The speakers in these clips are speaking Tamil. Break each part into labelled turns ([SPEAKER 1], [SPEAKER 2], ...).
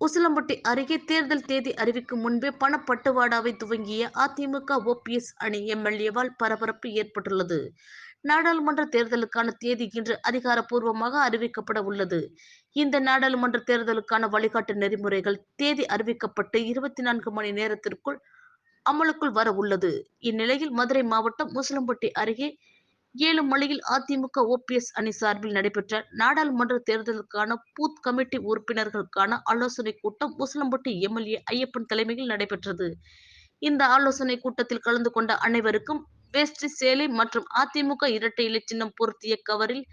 [SPEAKER 1] உசிலம்பட்டி அருகே தேர்தல் தேதி அறிவிக்கும் முன்பே பணப்பட்டுவாடாவை துவங்கிய அதிமுக ஓபிஎஸ் அணி எம்எல்ஏவால் பரபரப்பு ஏற்பட்டுள்ளது. நாடாளுமன்ற தேர்தலுக்கான தேதி இன்று அதிகாரப்பூர்வமாக அறிவிக்கப்பட உள்ளது. இந்த நாடாளுமன்ற தேர்தலுக்கான வழிகாட்டு நெறிமுறைகள் தேதி அறிவிக்கப்பட்டு 24 மணி நேரத்திற்குள் அமலுக்குள் வர உள்ளது. இந்நிலையில் மதுரை மாவட்டம் உசிலம்பட்டி அருகே ஏழுமலையில் அதிமுக ஓபிஎஸ் அணி சார்பில் நடைபெற்ற நாடாளுமன்ற தேர்தலுக்கான பூத் கமிட்டி உறுப்பினர்களுக்கான ஆலோசனைக் கூட்டம் உசிலம்பட்டி எம்எல்ஏ ஐயப்பன் தலைமையில் நடைபெற்றது. இந்த ஆலோசனைக் கூட்டத்தில் கலந்து கொண்ட அனைவருக்கும் வேஷ்டி சேலை மற்றும் அதிமுக இரட்டை இலை சின்னம் பொருத்திய கவரில்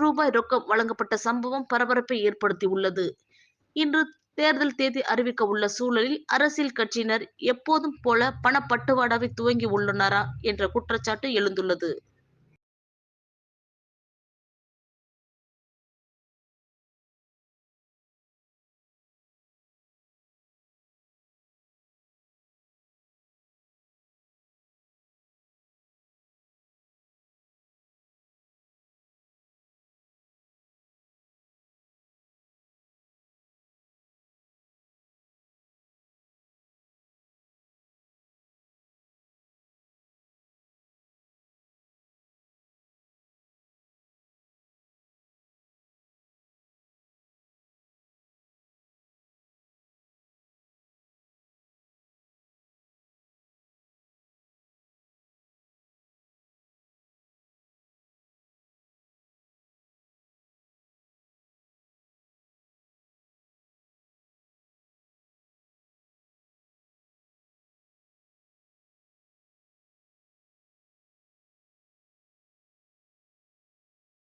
[SPEAKER 1] ரூபாய் 500 ரொக்கம் வழங்கப்பட்ட சம்பவம் பரபரப்பை ஏற்படுத்தியுள்ளது. இன்று தேர்தல் தேதி அறிவிக்க உள்ள சூழலில் அரசியல் கட்சியினர் எப்போதும் போல பணப்பட்டுவாடாவை துவங்கி உள்ளனரா என்ற குற்றச்சாட்டு எழுந்துள்ளது.